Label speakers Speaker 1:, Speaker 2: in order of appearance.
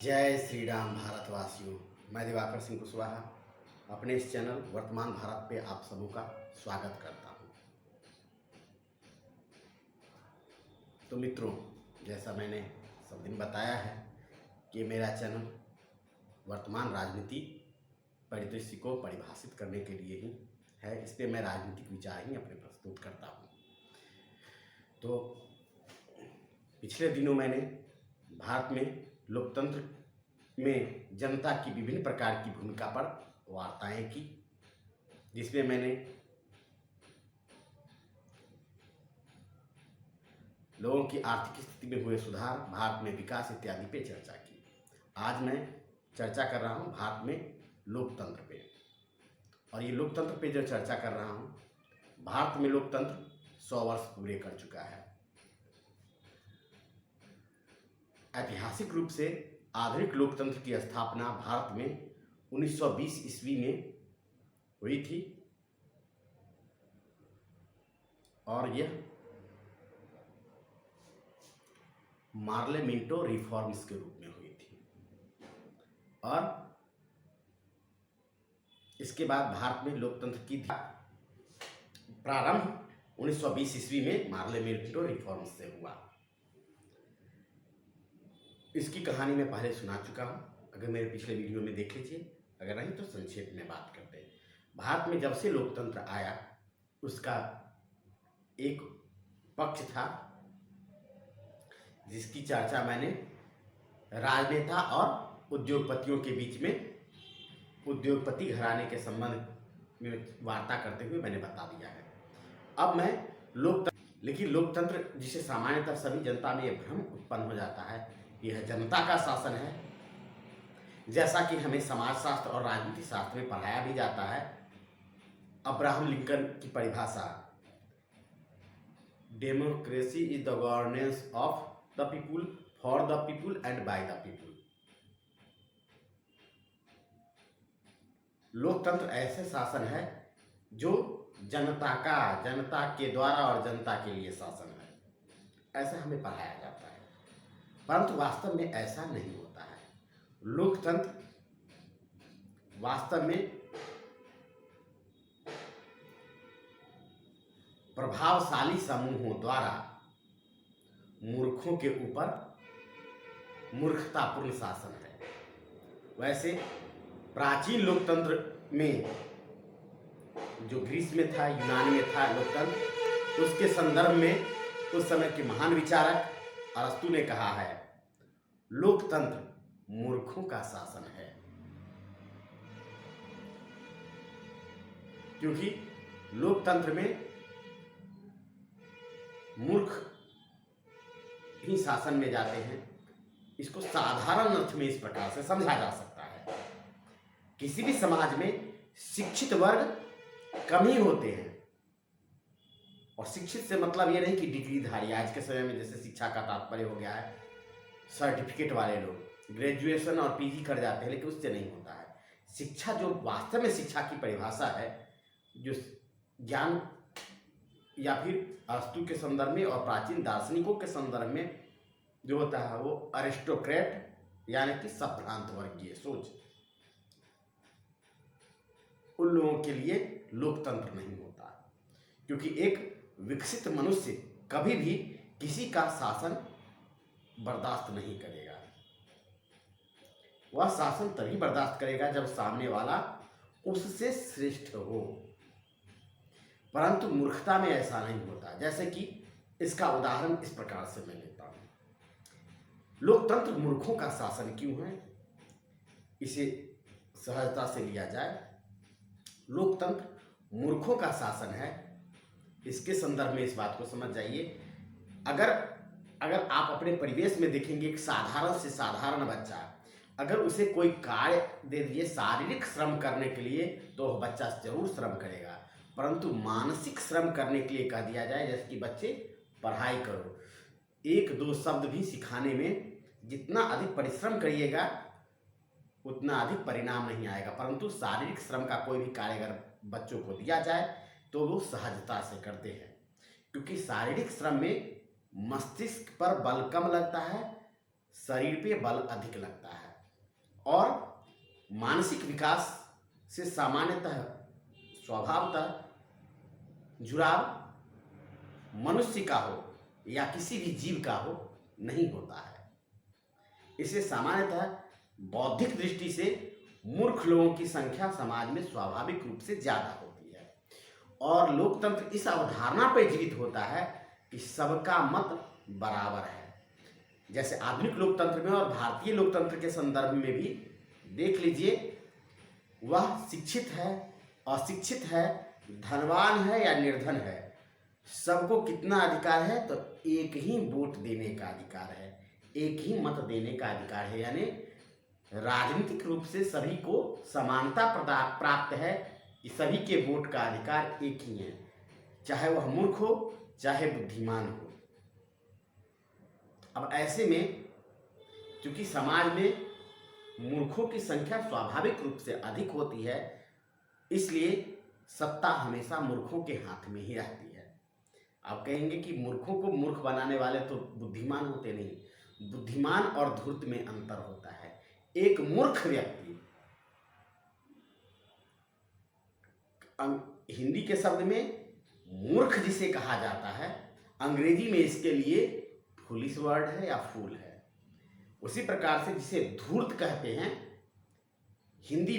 Speaker 1: जय श्री राम भारतवासियों। मैं दिवाकर सिंह कुशवाहा अपने इस चैनल वर्तमान भारत पे आप सबों का स्वागत करता हूं। तो मित्रों, जैसा मैंने सब दिन बताया है कि मेरा चैनल वर्तमान राजनीति परिदृश्य को परिभाषित करने के लिए ही है। इस पर मैं राजनीतिक विचार ही अपने प्रस्तुत करता हूं। तो पिछले दिनों मैंने भारत में लोकतंत्र में जनता की विभिन्न प्रकार की भूमिका पर वार्ताएं की, जिसमें मैंने लोगों की आर्थिक स्थिति में हुए सुधार, भारत में विकास इत्यादि पे चर्चा की। आज मैं चर्चा कर रहा हूं भारत में लोकतंत्र पे। और ये लोकतंत्र पे जो चर्चा कर रहा हूं, भारत में लोकतंत्र 100 वर्ष पूरे कर चुका है। ऐतिहासिक रूप से आधुनिक लोकतंत्र की स्थापना भारत में 1920 ईस्वी में हुई थी और यह पार्लियामेंटो रिफॉर्म्स के रूप में हुई थी। और इसके बाद भारत में लोकतंत्र की प्रारंभ 1920 ईस्वी में पार्लियामेंटो रिफॉर्म्स से हुआ। इसकी कहानी मैं पहले सुना चुका हूँ, अगर मेरे पिछले वीडियो में देख लीजिए, अगर नहीं तो संक्षेप में बात करते हैं। भारत में जब से लोकतंत्र आया, उसका एक पक्ष था जिसकी चर्चा मैंने राजनेता और उद्योगपतियों के बीच में उद्योगपति घराने के संबंध में वार्ता करते हुए मैंने बता दिया है। अब मैं लोकतंत्र जिसे सामान्यतः सभी जनता में यह भ्रम उत्पन्न हो जाता है, यह जनता का शासन है, जैसा कि हमें समाजशास्त्र और राजनीति शास्त्र में पढ़ाया भी जाता है। अब्राहम लिंकन की परिभाषा, democracy is the governance of the people, for the people and by the people. लोकतंत्र ऐसे शासन है जो जनता के द्वारा और जनता के लिए शासन है, ऐसा हमें पढ़ाया जाता है। परंतु वास्तव में ऐसा नहीं होता है। लोकतंत्र वास्तव में प्रभावशाली समूहों द्वारा मूर्खों के ऊपर मूर्खतापूर्ण शासन है। वैसे प्राचीन लोकतंत्र में जो ग्रीस में था, यूनान में था लोकतंत्र, उसके संदर्भ में उस समय के महान विचारक अरस्तु ने कहा है, लोकतंत्र मूर्खों का शासन है। क्योंकि लोकतंत्र में मूर्ख ही शासन में जाते हैं। इसको साधारण अर्थ में इस प्रकार से समझा जा सकता है, किसी भी समाज में शिक्षित वर्ग कम ही होते हैं। और शिक्षित से मतलब ये नहीं कि डिग्रीधारी, आज के समय में जैसे शिक्षा का तात्पर्य हो गया है सर्टिफिकेट वाले लोग ग्रेजुएशन और पीजी कर जाते हैं, लेकिन उससे नहीं होता है। शिक्षा जो वास्तव में शिक्षा की परिभाषा है, जो ज्ञान या फिर अरस्तु के संदर्भ में और प्राचीन दार्शनिकों के संदर्भ में जो होता है, वो अरिस्टोक्रेट यानी कि संभ्रांत वर्गीय सोच, उन लोगों के लिए लोकतंत्र नहीं होता। क्योंकि एक विकसित मनुष्य कभी भी किसी का शासन बर्दाश्त नहीं करेगा। वह शासन तभी बर्दाश्त करेगा जब सामने वाला उससे श्रेष्ठ हो। परंतु मूर्खता में ऐसा नहीं होता। जैसे कि इसका उदाहरण इस प्रकार से मैं लेता हूं, लोकतंत्र मूर्खों का शासन क्यों है, इसे सहजता से लिया जाए। लोकतंत्र मूर्खों का शासन है, इसके संदर्भ में इस बात को समझ जाइए। अगर आप अपने परिवेश में देखेंगे, एक साधारण से साधारण बच्चा, अगर उसे कोई कार्य दे दिए शारीरिक श्रम करने के लिए, तो वह बच्चा जरूर श्रम करेगा। परंतु मानसिक श्रम करने के लिए कह दिया जाए, जैसे कि बच्चे पढ़ाई करो, एक दो शब्द भी सिखाने में जितना अधिक परिश्रम करिएगा उतना अधिक परिणाम नहीं आएगा। परंतु शारीरिक श्रम का कोई भी कार्य अगर बच्चों को दिया जाए तो वो सहजता से करते हैं, क्योंकि शारीरिक श्रम में मस्तिष्क पर बल कम लगता है, शरीर पे बल अधिक लगता है। और मानसिक विकास से सामान्यतः स्वभावतः जुड़ाव मनुष्य का हो या किसी भी जीव का हो नहीं होता है। इसे सामान्यतः बौद्धिक दृष्टि से मूर्ख लोगों की संख्या समाज में स्वाभाविक रूप से ज्यादा होती है और लोकतंत्र इस अवधारणा पर जीवित होता है कि सबका मत बराबर है। जैसे आधुनिक लोकतंत्र में और भारतीय लोकतंत्र के संदर्भ में भी देख लीजिए, वह शिक्षित है, अशिक्षित है, धनवान है या निर्धन है, सबको कितना अधिकार है? तो एक ही वोट देने का अधिकार है, एक ही मत देने का अधिकार है। यानी राजनीतिक रूप से सभी को समानता प्राप्त है कि सभी के वोट का अधिकार एक ही है, चाहे वह मूर्ख हो चाहे बुद्धिमान हो। अब ऐसे में चूंकि समाज में मूर्खों की संख्या स्वाभाविक रूप से अधिक होती है, इसलिए सत्ता हमेशा मूर्खों के हाथ में ही रहती है। आप कहेंगे कि मूर्खों को मूर्ख बनाने वाले तो बुद्धिमान होते नहीं। बुद्धिमान और धूर्त में अंतर होता है। एक मूर्ख व्यक्ति, हिंदी के शब्द में मूर्ख जिसे कहा जाता है, अंग्रेजी में इसके लिए फूलिश वर्ड है या फूल है। उसी प्रकार से जिसे धूर्त कहते हैं, हिंदी